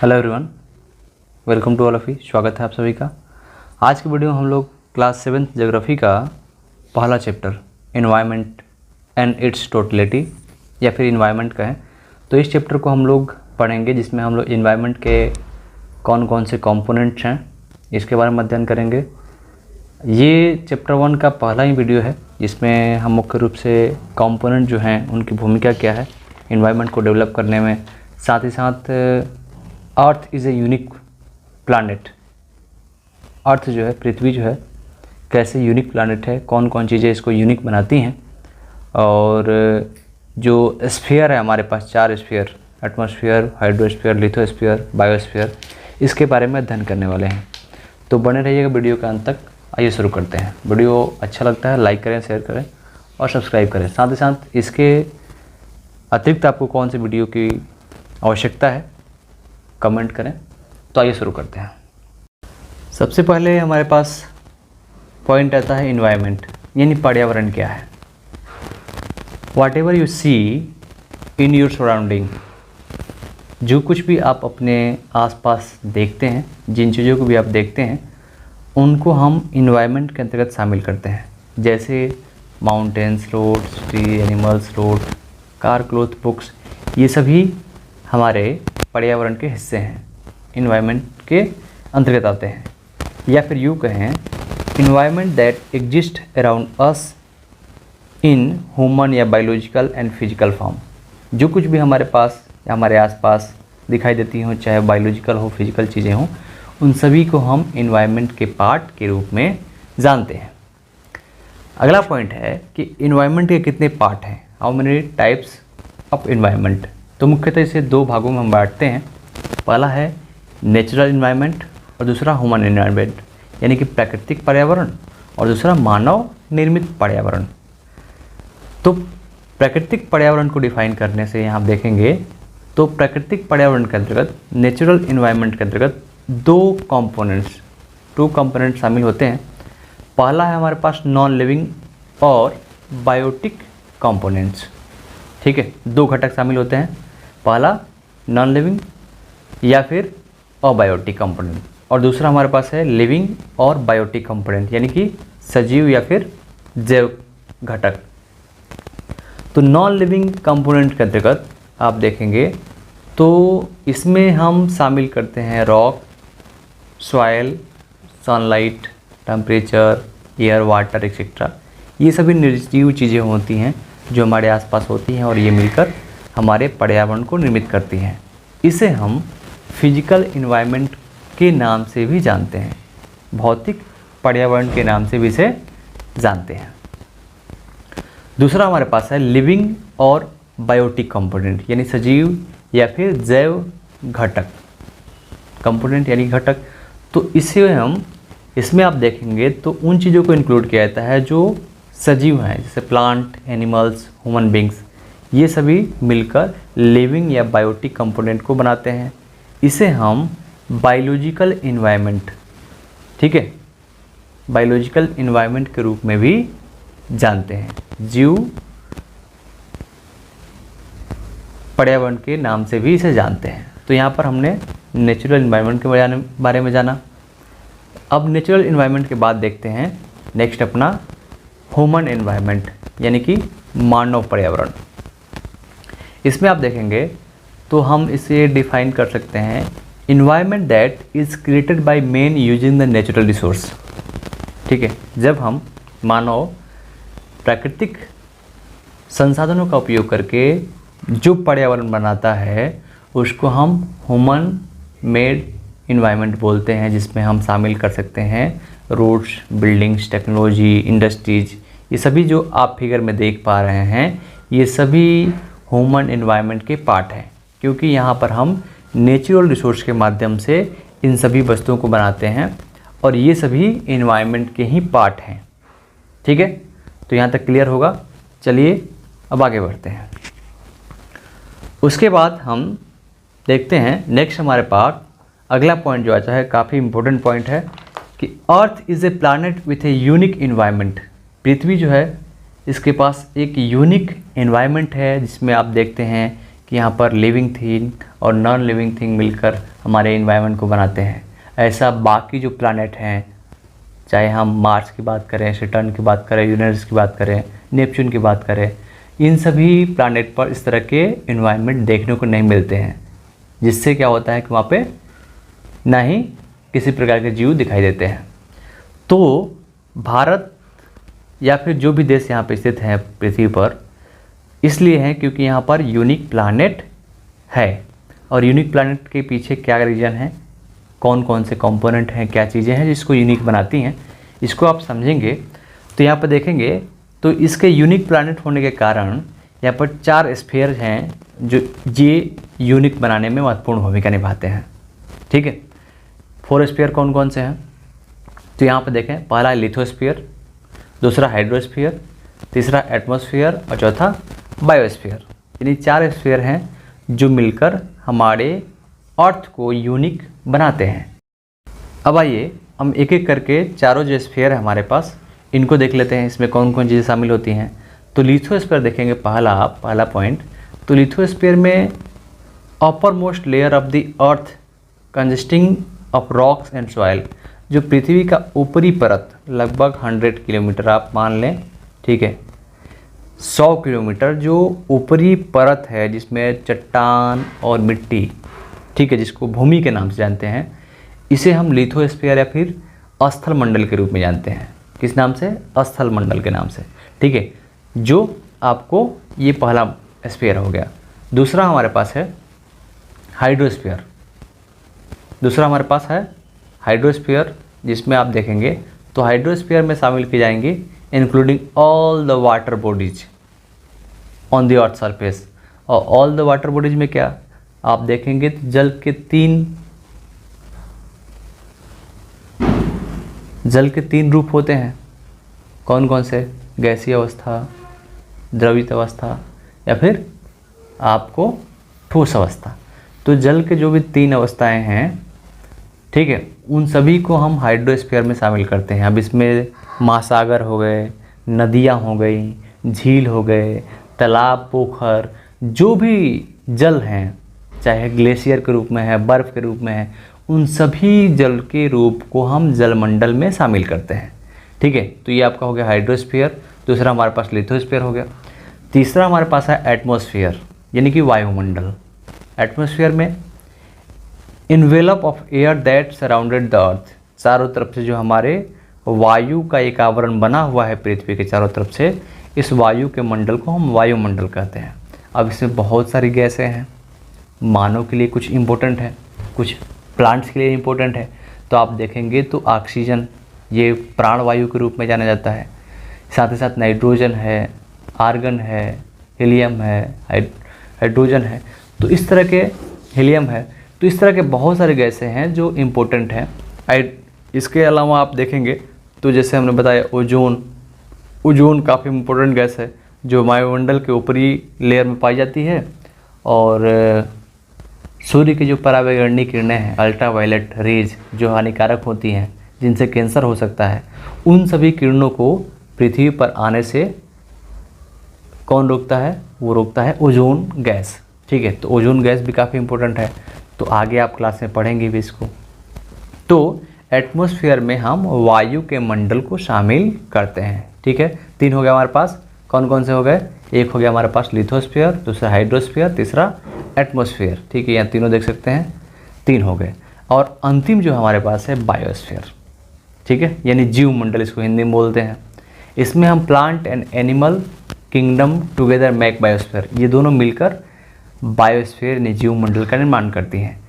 Hello everyone, welcome to all of you. स्वागत है आप सभी का। आज की वीडियो में हम लोग क्लास 7th ज्योग्राफी का पहला chapter environment and it's totality या फिर एनवायरनमेंट का है। तो इस चैप्टर को हम लोग पढ़ेंगे, जिसमें हम लोग एनवायरनमेंट के कौन कौन से कंपोनेंट्स हैं इसके बारे में अध्ययन करेंगे। ये चैप्टर 1 का पहला ही वीडियो है, जिसमें हम मुख्य रूप से कंपोनेंट जो हैं उनकी भूमिका क्या है एनवायरनमेंट को डेवलप करने में, साथ ही साथ earth is a unique planet. Earth जो है, पृथ्वी जो है, कैसे यूनिक प्लानट है, कौन कौन चीज़ें इसको यूनिक बनाती हैं, और जो स्फीयर है हमारे पास 4 sphere, atmosphere, hydrosphere, lithosphere, biosphere, इसके बारे में अध्ययन करने वाले हैं। तो बने रहिएगा वीडियो के अंत तक। आइए शुरू करते हैं। वीडियो अच्छा लगता है लाइक करें, शेयर करें और सब्सक्राइब करें। साथ ही साथ इसके अतिरिक्त आपको कौन सी वीडियो की आवश्यकता है कमेंट करें। तो आइए शुरू करते हैं। सबसे पहले हमारे पास पॉइंट आता है इन्वायरमेंट, यानी पर्यावरण क्या है। Whatever you see in your surrounding, जो कुछ भी आप अपने आसपास देखते हैं, जिन चीज़ों को भी आप देखते हैं, उनको हम इन्वायरमेंट के अंतर्गत शामिल करते हैं। जैसे mountains, roads, tree, animals, road, car, cloth, books, ये सभी हमारे पर्यावरण के हिस्से हैं, इन्वायरमेंट के अंतर्गत आते हैं। या फिर यूँ कहें, environment that exist around us in human या बायोलॉजिकल एंड फिजिकल फॉर्म। जो कुछ भी हमारे पास या हमारे आसपास दिखाई देती हों, चाहे बायोलॉजिकल हो, फिजिकल चीज़ें हों, उन सभी को हम इन्वायरमेंट के पार्ट के रूप में जानते हैं। अगला पॉइंट है कि इन्वायरमेंट के कितने पार्ट हैं, how many types of environment. तो मुख्यतः इसे 2 भागों में हम बांटते हैं। पहला है नेचुरल इन्वायरमेंट और दूसरा ह्यूमन इन्वायरमेंट, यानी कि प्राकृतिक पर्यावरण, और दूसरा मानव निर्मित पर्यावरण। तो प्राकृतिक पर्यावरण को डिफाइन करने से यहाँ आप देखेंगे तो प्राकृतिक पर्यावरण के अंतर्गत, नेचुरल इन्वायरमेंट के अंतर्गत 2 कंपोनेंट्स शामिल होते हैं। पहला है हमारे पास नॉन लिविंग और बायोटिक कंपोनेंट्स। ठीक है, 2 घटक शामिल होते हैं। पहला नॉन लिविंग या फिर अबायोटिक कंपोनेंट, और दूसरा हमारे पास है लिविंग और बायोटिक कंपोनेंट, यानी कि सजीव या फिर जैव घटक। तो नॉन लिविंग कंपोनेंट के अंतर्गत आप देखेंगे तो इसमें हम शामिल करते हैं rock, soil, sunlight, temperature, air, water etcetera. ये सभी निर्जीव चीज़ें होती हैं जो हमारे आसपास होती हैं, और ये मिलकर हमारे पर्यावरण को निर्मित करती हैं। इसे हम फिजिकल इन्वायरमेंट के नाम से भी जानते हैं, भौतिक पर्यावरण के नाम से भी इसे जानते हैं। दूसरा हमारे पास है लिविंग और बायोटिक कंपोनेंट, यानी सजीव या फिर जैव घटक कंपोनेंट, यानी घटक। तो इसमें आप देखेंगे तो उन चीज़ों को इंक्लूड किया जाता है जो सजीव हैं, जैसे प्लांट, एनिमल्स, ह्यूमन बींग्स, ये सभी मिलकर लिविंग या बायोटिक कंपोनेंट को बनाते हैं। इसे हम बायोलॉजिकल इन्वायरमेंट, ठीक है, बायोलॉजिकल इन्वायरमेंट के रूप में भी जानते हैं। जीव पर्यावरण के नाम से भी इसे जानते हैं। तो यहाँ पर हमने नेचुरल इन्वायरमेंट के बारे में जाना। अब नेचुरल इन्वायरमेंट के बाद देखते हैं नेक्स्ट अपना ह्यूमन एनवायरनमेंट, यानी कि मानव पर्यावरण। इसमें आप देखेंगे तो हम इसे डिफाइन कर सकते हैं, environment that is created by man using the natural resource. ठीक है, जब हम मानव प्राकृतिक संसाधनों का उपयोग करके जो पर्यावरण बनाता है उसको हम ह्यूमन मेड इन्वायरमेंट बोलते हैं, जिसमें हम शामिल कर सकते हैं रोड्स, बिल्डिंग्स, टेक्नोलॉजी, इंडस्ट्रीज। ये सभी जो आप फिगर में देख पा रहे हैं, ये सभी ह्यूमन एनवायरनमेंट के पार्ट हैं, क्योंकि यहाँ पर हम नेचुरल रिसोर्स के माध्यम से इन सभी वस्तुओं को बनाते हैं, और ये सभी एनवायरनमेंट के ही पार्ट हैं। ठीक है, तो यहाँ तक क्लियर होगा। चलिए अब आगे बढ़ते हैं। उसके बाद हम देखते हैं नेक्स्ट हमारे पास अगला पॉइंट जो आता है, काफ़ी इंपॉर्टेंट पॉइंट है कि earth is a planet with a unique environment. पृथ्वी जो है इसके पास एक यूनिक एनवायरनमेंट है, जिसमें आप देखते हैं कि यहाँ पर लिविंग थिंग और नॉन लिविंग थिंग मिलकर हमारे इन्वायरमेंट को बनाते हैं। ऐसा बाकी जो प्लानट हैं, चाहे हम मार्स की बात करें, सैटर्न की बात करें, यूरेनस की बात करें, नेपच्यून की बात करें, इन सभी प्लानट पर इस तरह के इन्वायरमेंट देखने को नहीं मिलते हैं, जिससे क्या होता है कि वहाँ पे ना ही किसी प्रकार के जीव दिखाई देते हैं। तो भारत या फिर जो भी देश यहाँ पे स्थित हैं पृथ्वी पर, इसलिए हैं क्योंकि यहाँ पर यूनिक प्लानट है। और यूनिक प्लानट के पीछे क्या रीज़न है, कौन कौन से कंपोनेंट हैं, क्या चीज़ें हैं जिसको यूनिक बनाती हैं, इसको आप समझेंगे तो यहाँ पर देखेंगे तो इसके यूनिक प्लानट होने के कारण यहाँ पर 4 स्फीयर हैं जो ये यूनिक बनाने में महत्वपूर्ण भूमिका निभाते हैं। ठीक है, 4 स्फीयर कौन कौन से हैं, तो यहाँ पर देखें, पहला लिथोस्फीयर, दूसरा हाइड्रोस्फीयर, तीसरा एटमॉस्फेयर और चौथा बायोस्फीयर। यानी 4 स्फीयर हैं जो मिलकर हमारे अर्थ को यूनिक बनाते हैं। अब आइए हम एक एक करके चारों जो स्फीयर है हमारे पास, इनको देख लेते हैं, इसमें कौन कौन चीज़ें शामिल होती हैं। तो लिथोस्फीयर देखेंगे पहला पॉइंट। तो लिथोस्फीयर में upper most layer of the earth consisting of rocks and soil, जो पृथ्वी का ऊपरी परत लगभग 100 किलोमीटर आप मान लें, ठीक है, 100 किलोमीटर जो ऊपरी परत है जिसमें चट्टान और मिट्टी, ठीक है, जिसको भूमि के नाम से जानते हैं, इसे हम लिथोस्फीयर या फिर स्थल मंडल के रूप में जानते हैं। किस नाम से? स्थल मंडल के नाम से। ठीक है, जो आपको ये पहला स्फीयर हो गया। दूसरा हमारे पास है हाइड्रोस्फीयर। हाइड्रोस्फीयर जिसमें आप देखेंगे तो हाइड्रोस्फीयर में शामिल की जाएंगी including all the water bodies on the earth surface. और ऑल द वाटर बॉडीज में क्या आप देखेंगे तो जल के तीन रूप होते हैं। कौन कौन से? गैसीय अवस्था, द्रवित अवस्था या फिर आपको ठोस अवस्था। तो जल के जो भी 3 अवस्थाएं हैं, ठीक है, उन सभी को हम हाइड्रोस्फीयर में शामिल करते हैं। अब इसमें महासागर हो गए, नदियाँ हो गई, झील हो गए, तालाब, पोखर, जो भी जल हैं, चाहे ग्लेशियर के रूप में है, बर्फ़ के रूप में है, उन सभी जल के रूप को हम जलमंडल में शामिल करते हैं। ठीक है, तो ये आपका हो गया हाइड्रोस्फीयर। दूसरा हमारे पास लिथोस्फीयर हो गया। तीसरा हमारे पास है एटमॉस्फेयर, यानी कि वायुमंडल। एटमॉस्फेयर में envelope of air that surrounded the earth, चारों तरफ से जो हमारे वायु का एक आवरण बना हुआ है पृथ्वी के चारों तरफ से, इस वायु के मंडल को हम वायुमंडल कहते हैं। अब इसमें बहुत सारी गैसें हैं, मानव के लिए कुछ इम्पोर्टेंट है, कुछ प्लांट्स के लिए इम्पोर्टेंट है। तो आप देखेंगे तो ऑक्सीजन, ये प्राणवायु के रूप में जाना जाता है। साथ ही साथ नाइट्रोजन है, आर्गन है, हीलियम है, हाइड्रोजन है, तो इस तरह के हीलियम है, तो इस तरह के बहुत सारे गैसें हैं जो इम्पोर्टेंट हैं। इसके अलावा आप देखेंगे तो जैसे हमने बताया ओजोन काफ़ी इम्पोर्टेंट गैस है जो वायुमंडल के ऊपरी लेयर में पाई जाती है। और सूर्य की जो पराबैंगनी किरणें हैं, अल्ट्रावायलेट रेज, जो हानिकारक होती हैं, जिनसे कैंसर हो सकता है, उन सभी किरणों को पृथ्वी पर आने से कौन रोकता है? वो रोकता है ओजोन गैस। ठीक है, तो ओजोन गैस भी काफ़ी इम्पोर्टेंट है, तो आगे आप क्लास में पढ़ेंगे भी इसको। तो एटमॉस्फेयर में हम वायु के मंडल को शामिल करते हैं। ठीक है, 3 हो गया हमारे पास। कौन कौन से हो गए? एक हो गया हमारे पास लिथोस्फीयर, दूसरा हाइड्रोस्फीयर, तीसरा एटमॉस्फेयर। ठीक है, यहाँ तीनों देख सकते हैं, 3 हो गए। और अंतिम जो हमारे पास है बायोस्फीयर। ठीक है, यानी जीव मंडल इसको हिंदी में बोलते हैं। इसमें हम plant and animal kingdom together make biosphere, ये दोनों मिलकर बायोस्फीयर यानी जीव मंडल का निर्माण करती हैं।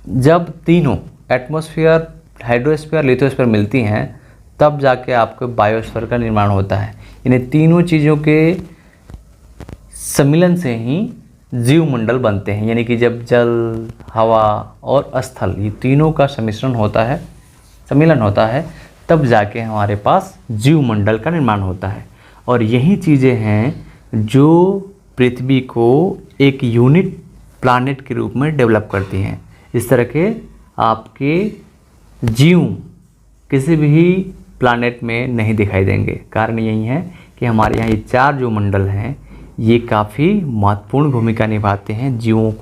जब तीनों एटमॉस्फेयर, हाइड्रोस्फीयर, लिथोस्फीयर मिलती हैं, तब जाके आपको बायोस्फीयर का निर्माण होता है। यानी तीनों चीज़ों के सम्मिलन से ही जीव मंडल बनते हैं। यानी कि जब जल, हवा और स्थल, ये तीनों का सम्मिलन होता है, तब जाके हमारे पास जीव मंडल का निर्माण होता है। और यही चीज़ें हैं जो पृथ्वी को एक यूनिक प्लैनेट के रूप में डेवलप करती हैं। इस तरह के आपके जीव किसी भी प्लैनेट में नहीं दिखाई देंगे। कारण यही है कि हमारे यहाँ ये 4 जो मंडल हैं, ये काफ़ी महत्वपूर्ण भूमिका निभाते हैं जीवों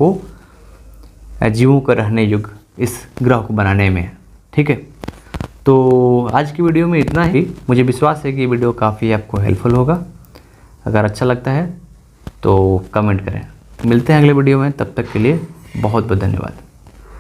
का रहने योग्य इस ग्रह को बनाने में। ठीक है, तो आज की वीडियो में इतना ही। मुझे विश्वास है कि ये वीडियो काफ़ी आपको हेल्पफुल होगा। अगर अच्छा लगता है तो कमेंट करें। मिलते हैं अगले वीडियो में, तब तक के लिए बहुत बहुत धन्यवाद।